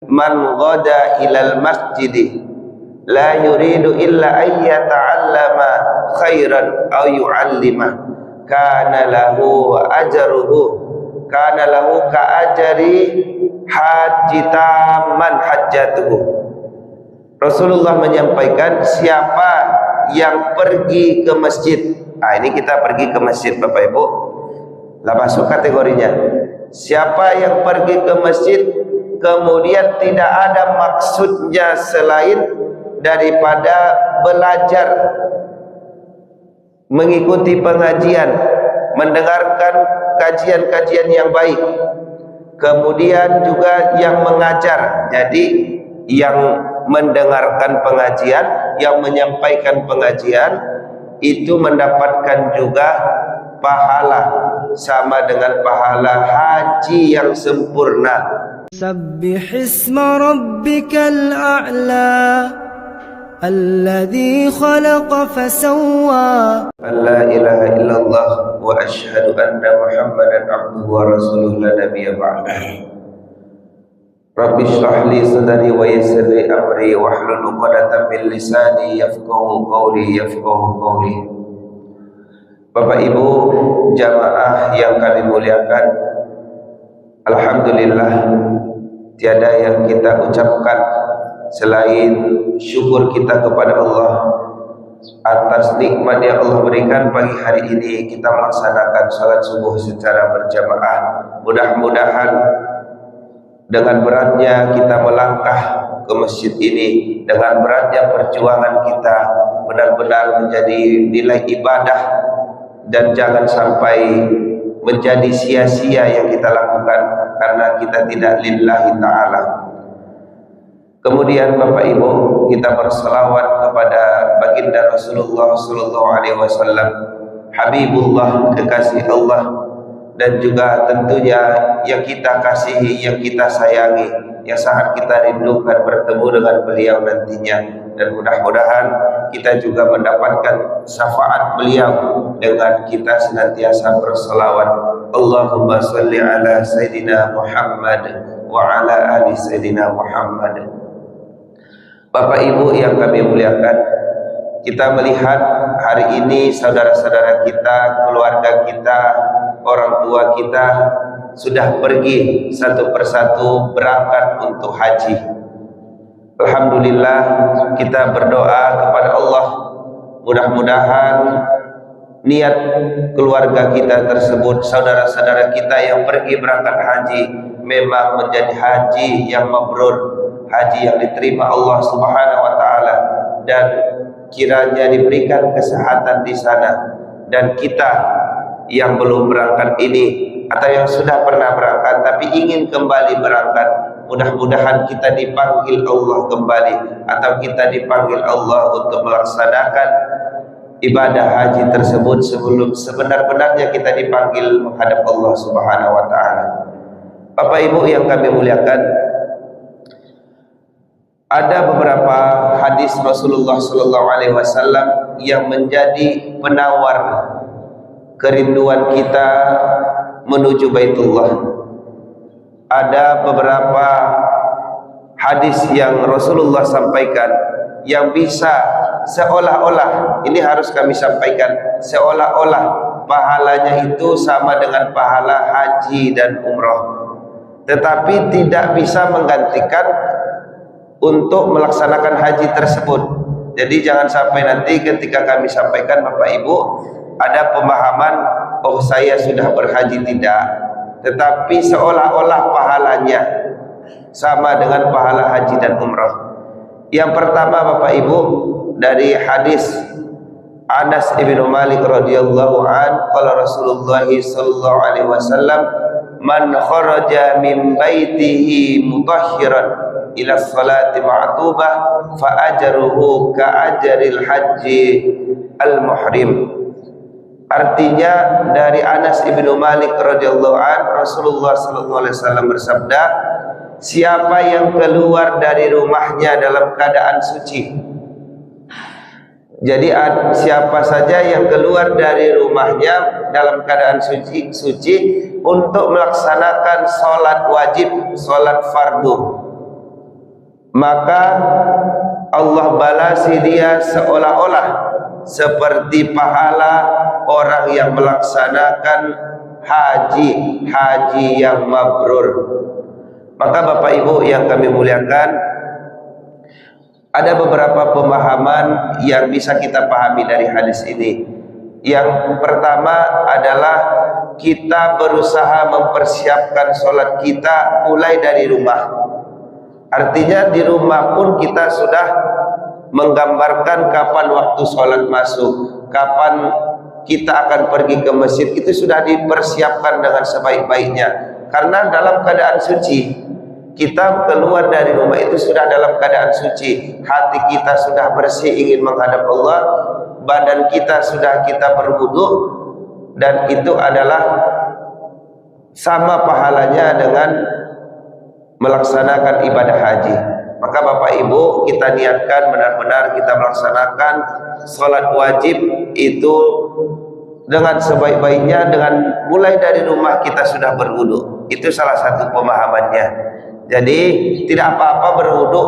man ghada ilal masjidi la yuridu illa ayyata'allama khairan aw yu'allima kana lahu ajruhu kana lahu ka ajri hajjitaman hajjatuhu. Rasulullah menyampaikan, siapa yang pergi ke masjid, ini kita pergi ke masjid Bapak Ibu, lah masuk kategorinya. Siapa yang pergi ke masjid kemudian tidak ada maksudnya selain daripada belajar, mengikuti pengajian, mendengarkan kajian-kajian yang baik, kemudian juga yang mengajar. Jadi yang mendengarkan pengajian, yang menyampaikan pengajian itu mendapatkan juga pahala sama dengan pahala haji yang sempurna. Sabbihisma rabbikal a'la alladzi khalaqa fasawwa. La ilaha illallah wa asyhadu anna Muhammadan abduhu wa rasuluhu la nabiyya ba'dahu. Rabbi shrah li sadri wa yassir li amri wahlul 'uqdatam min lisani yafqahu qawli. Bapak Ibu jamaah yang kami muliakan, alhamdulillah tiada yang kita ucapkan selain syukur kita kepada Allah atas nikmat yang Allah berikan. Pagi hari ini kita melaksanakan salat subuh secara berjamaah. Mudah-mudahan dengan beratnya kita melangkah ke masjid ini, dengan beratnya perjuangan kita benar-benar menjadi nilai ibadah dan jangan sampai menjadi sia-sia yang kita lakukan karena kita tidak lillahi ta'ala. Kemudian Bapak Ibu, kita berselawat kepada baginda Rasulullah sallallahu alaihi wasallam, Habibullah, kekasih Allah, dan juga tentunya yang kita kasihi, yang kita sayangi, yang sangat kita rindukan bertemu dengan beliau nantinya. Dan mudah-mudahan kita juga mendapatkan syafaat beliau dengan kita senantiasa berselawat, Allahumma salli ala Sayyidina Muhammad wa ala ali Sayyidina Muhammad. Bapak Ibu yang kami muliakan, kita melihat hari ini saudara-saudara kita, keluarga kita, orang tua kita sudah pergi satu persatu berangkat untuk haji. Alhamdulillah, kita berdoa kepada Allah, mudah-mudahan niat keluarga kita tersebut, saudara-saudara kita yang pergi berangkat haji, memang menjadi haji yang mabrur, haji yang diterima Allah Subhanahu wa taala, dan kiranya diberikan kesehatan di sana. Dan kita yang belum berangkat ini atau yang sudah pernah berangkat tapi ingin kembali berangkat, mudah-mudahan kita dipanggil Allah kembali atau kita dipanggil Allah untuk melaksanakan ibadah haji tersebut sebelum sebenar-benarnya kita dipanggil menghadap Allah Subhanahu wa taala. Bapak Ibu yang kami muliakan, ada beberapa hadis Rasulullah sallallahu alaihi wasallam yang menjadi penawar kerinduan kita menuju Baitullah. Ada beberapa hadis yang Rasulullah sampaikan yang bisa seolah-olah, ini harus kami sampaikan, seolah-olah pahalanya itu sama dengan pahala haji dan umrah, tetapi tidak bisa menggantikan untuk melaksanakan haji tersebut. Jadi jangan sampai nanti ketika kami sampaikan Bapak Ibu ada pemahaman, oh saya sudah berhaji, tidak, tetapi seolah-olah pahalanya sama dengan pahala haji dan umrah. Yang pertama Bapak Ibu, dari hadis Anas ibn Malik radhiyallahu an, qala Rasulullah sallallahu alaihi wasallam, man kharaja min baitihi mutahhiran ila salati ma'tubah fa ajruhu ka ajril haji al muhrim. Artinya dari Anas ibn Malik radhiyallahu an, Rasulullah sallallahu alaihi wasallam bersabda, siapa yang keluar dari rumahnya dalam keadaan suci. Jadi siapa saja yang keluar dari rumahnya dalam keadaan suci untuk melaksanakan sholat wajib, sholat fardu, maka Allah balasi dia seolah-olah seperti pahala orang yang melaksanakan haji yang mabrur. Maka Bapak Ibu yang kami muliakan, ada beberapa pemahaman yang bisa kita pahami dari hadis ini. Yang pertama adalah kita berusaha mempersiapkan sholat kita mulai dari rumah. Artinya di rumah pun kita sudah menggambarkan kapan waktu sholat masuk, kapan kita akan pergi ke masjid, itu sudah dipersiapkan dengan sebaik-baiknya. Karena dalam keadaan suci, kita keluar dari rumah itu sudah dalam keadaan suci, hati kita sudah bersih ingin menghadap Allah, badan kita sudah kita berwudu, dan itu adalah sama pahalanya dengan melaksanakan ibadah haji. Maka Bapak Ibu, kita niatkan benar-benar kita melaksanakan sholat wajib itu dengan sebaik-baiknya, dengan mulai dari rumah kita sudah berwudu. Itu salah satu pemahamannya. Jadi tidak apa-apa berwudu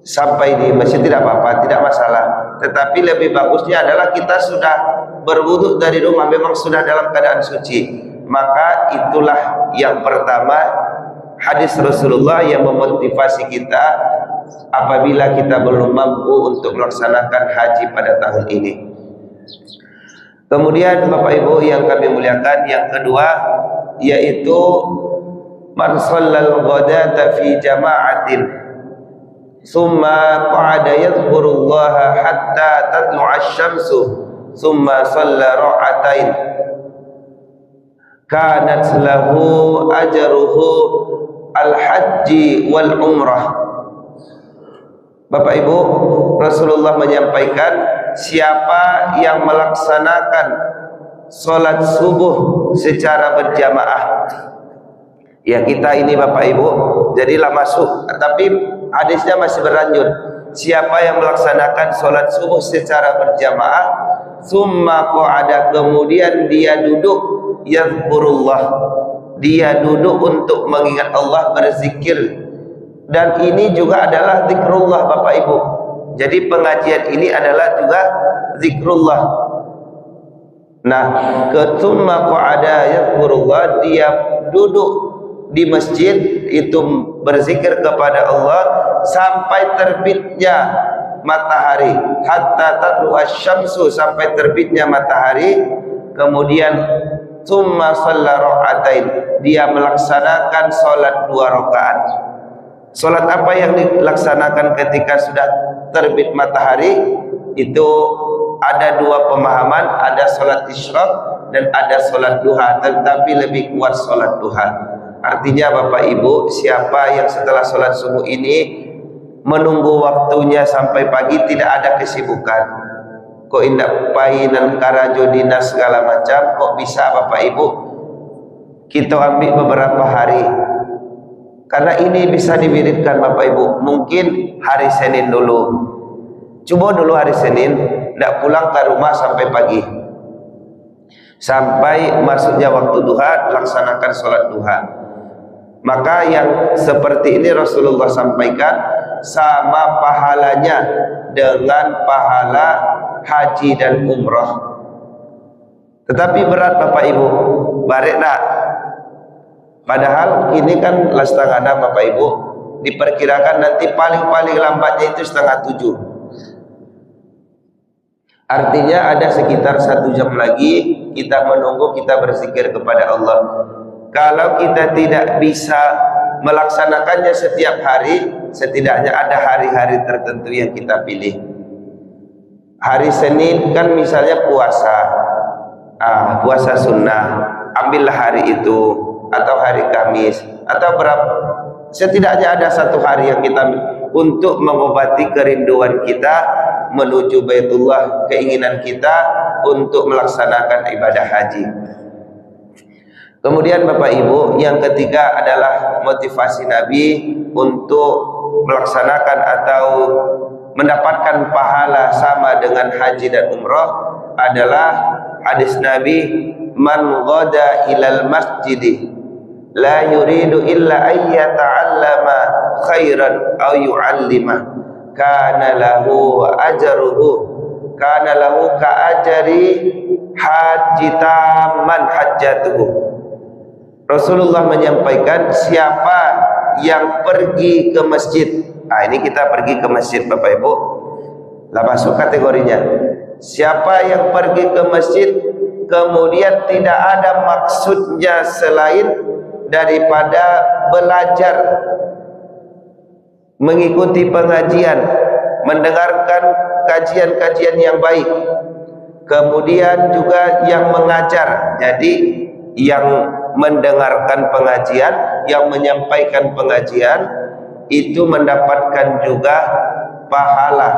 sampai di masjid, tidak apa-apa, tidak masalah. Tetapi lebih bagusnya adalah kita sudah berwudu dari rumah, memang sudah dalam keadaan suci. Maka itulah yang pertama, hadis Rasulullah yang memotivasi kita apabila kita belum mampu untuk melaksanakan haji pada tahun ini. Kemudian Bapak Ibu yang kami muliakan, yang kedua yaitu man shallal ghadata fi jama'atin summa qa'ada yadhkurullaha hatta tatlu'a asy-syamsu summa shalla ra'atain kanat lahu ajruhu al-haji wal umrah. Bapak Ibu, Rasulullah menyampaikan siapa yang melaksanakan sholat subuh secara berjamaah. Ya, kita ini Bapak Ibu jadilah masuk, tapi hadisnya masih berlanjut. Siapa yang melaksanakan sholat subuh secara berjamaah, summa qa'ada, kemudian dia duduk, yadhkurullah, dia duduk untuk mengingat Allah, berzikir. Dan ini juga adalah zikrullah Bapak Ibu. Jadi pengajian ini adalah juga zikrullah. Nah, ketumma qa'ada yadhkurullah, dia duduk di masjid itu berzikir kepada Allah sampai terbitnya matahari, hatta tatlu asy-syamsu, sampai terbitnya matahari. Kemudian summa shalla ra'atain, dia melaksanakan salat 2 rakaat. Salat apa yang dilaksanakan ketika sudah terbit matahari? Itu ada 2 pemahaman, ada salat isyraq dan ada salat duha, tetapi lebih kuat salat duha. Artinya Bapak Ibu, siapa yang setelah salat subuh ini menunggu waktunya sampai pagi, tidak ada kesibukan, kok indak painan karajo dinas segala macam, kok bisa Bapak Ibu kita ambil beberapa hari? Karena ini bisa diwiridkan Bapak Ibu, mungkin hari Senin dulu, coba dulu hari Senin, tidak pulang ke rumah sampai pagi, sampai masuknya waktu duha, laksanakan sholat duha. Maka yang seperti ini Rasulullah sampaikan sama pahalanya dengan pahala haji dan umrah. Tetapi berat Bapak Ibu, barek nak. Padahal ini kan setengah 6 Bapak Ibu, diperkirakan nanti paling lambatnya itu 6:30. Artinya ada sekitar 1 jam lagi kita menunggu, kita berzikir kepada Allah. Kalau kita tidak bisa melaksanakannya setiap hari, setidaknya ada hari-hari tertentu yang kita pilih. Hari Senin kan misalnya puasa, puasa sunnah, ambillah hari itu. Atau hari Kamis, atau berapa, setidaknya ada 1 hari yang kita untuk mengobati kerinduan kita menuju Baitullah, keinginan kita untuk melaksanakan ibadah haji. Kemudian Bapak Ibu, yang ketiga adalah motivasi Nabi untuk melaksanakan atau mendapatkan pahala sama dengan haji dan umrah adalah hadis Nabi, man ghada ilal masjidi la yuridu illa ayyata'allama khairan aw yu'allimah kana lahu ajruhu kana lahu ka ajri haji taman hajjatuhu. Rasulullah menyampaikan siapa yang pergi ke masjid. Ini kita pergi ke masjid Bapak Ibu. Lah masuk kategorinya. Siapa yang pergi ke masjid kemudian tidak ada maksudnya selain daripada belajar, mengikuti pengajian, mendengarkan kajian-kajian yang baik, kemudian juga yang mengajar. Jadi yang mendengarkan pengajian, yang menyampaikan pengajian itu mendapatkan juga pahala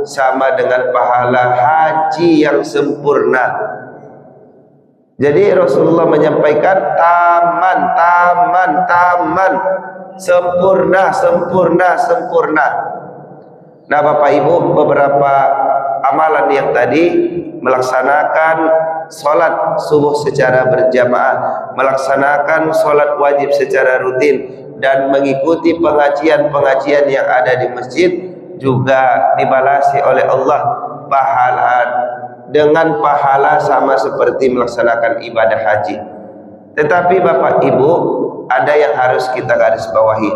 sama dengan pahala haji yang sempurna. Jadi Rasulullah menyampaikan taman, sempurna. Nah Bapak Ibu, beberapa amalan yang tadi melaksanakan sholat subuh secara berjamaah, melaksanakan sholat wajib secara rutin, dan mengikuti pengajian-pengajian yang ada di masjid juga dibalasi oleh Allah dengan pahala sama seperti melaksanakan ibadah haji. Tetapi Bapak Ibu, ada yang harus kita garis bawahi.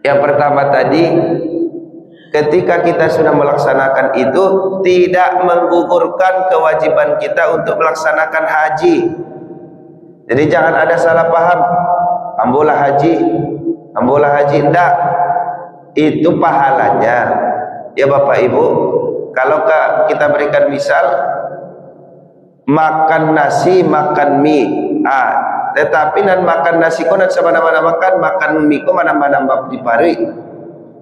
Yang pertama tadi, ketika kita sudah melaksanakan itu tidak menggugurkan kewajiban kita untuk melaksanakan haji. Jadi jangan ada salah paham, ambolah haji enggak. Itu pahalanya ya Bapak Ibu. Kalau kita berikan misal, makan nasi, makan mie, tetapi nan makan nasi ko nan sama-mana makan mie ko mana-mana dipari.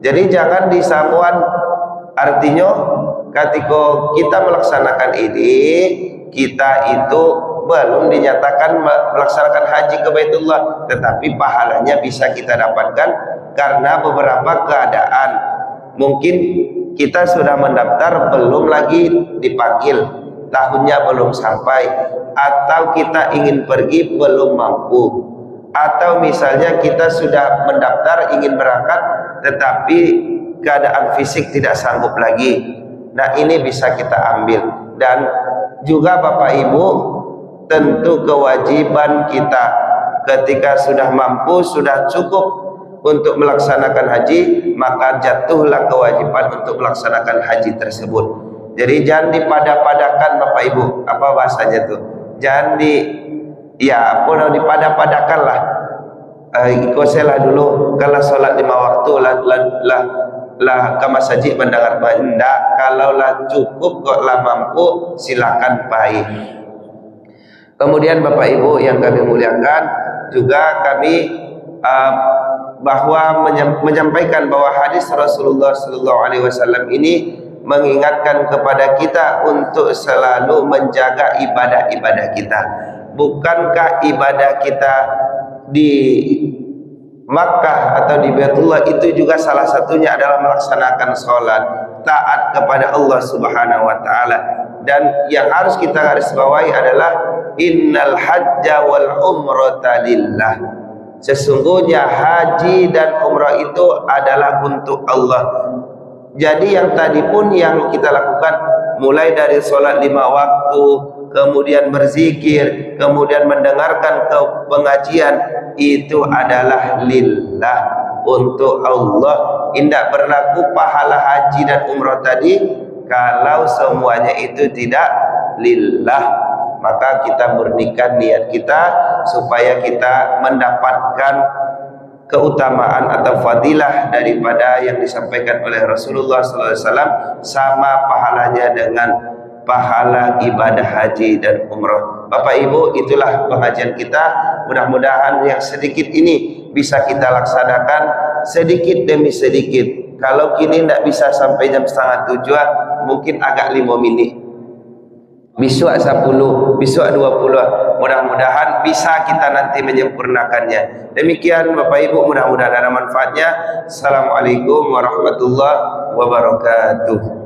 Jadi jangan disamuan. Artinya ketika kita melaksanakan ini, kita itu belum dinyatakan melaksanakan haji ke Baitullah, tetapi pahalanya bisa kita dapatkan karena beberapa keadaan. Mungkin kita sudah mendaftar, belum lagi dipanggil, tahunnya belum sampai, atau kita ingin pergi belum mampu, atau misalnya kita sudah mendaftar ingin berangkat tetapi keadaan fisik tidak sanggup lagi. Nah ini bisa kita ambil. Dan juga Bapak Ibu, tentu kewajiban kita ketika sudah mampu, sudah cukup untuk melaksanakan haji, maka jatuhlah kewajiban untuk melaksanakan haji tersebut. Jadi jangan dipada-padakan Bapak Ibu, apa bahasanya tuh, jangan dipada-padakan lah. Ikutlah dulu kalau sholat 5 waktu lah ke masjid mendengar enggak. Kalau lah cukup kok lah mampu, silakan baik. Kemudian Bapak Ibu yang kami muliakan, juga kami bahwa menyampaikan bahwa hadis Rasulullah SAW ini mengingatkan kepada kita untuk selalu menjaga ibadah-ibadah kita. Bukankah ibadah kita di Makkah atau di Baitullah itu juga salah satunya adalah melaksanakan sholat, taat kepada Allah Subhanahu wa Ta'ala? Dan yang harus kita garis bawahi adalah innal hajja wal umrata lillah. Sesungguhnya haji dan umrah itu adalah untuk Allah. Jadi yang tadi pun yang kita lakukan, mulai dari sholat 5 waktu, kemudian berzikir, kemudian mendengarkan pengajian, itu adalah lillah, untuk Allah. Tidak berlaku pahala haji dan umrah tadi kalau semuanya itu tidak lillah. Maka kita murnikan niat kita supaya kita mendapatkan keutamaan atau fadilah daripada yang disampaikan oleh Rasulullah SAW, sama pahalanya dengan pahala ibadah haji dan umrah. Bapak Ibu, itulah pengajian kita. Mudah-mudahan yang sedikit ini bisa kita laksanakan sedikit demi sedikit. Kalau kini tidak bisa sampai jam 6:30, mungkin agak 5 menit. Besok 10, besok 20. Mudah-mudahan bisa kita nanti menyempurnakannya. Demikian Bapak Ibu, mudah-mudahan ada manfaatnya. Assalamualaikum warahmatullahi wabarakatuh.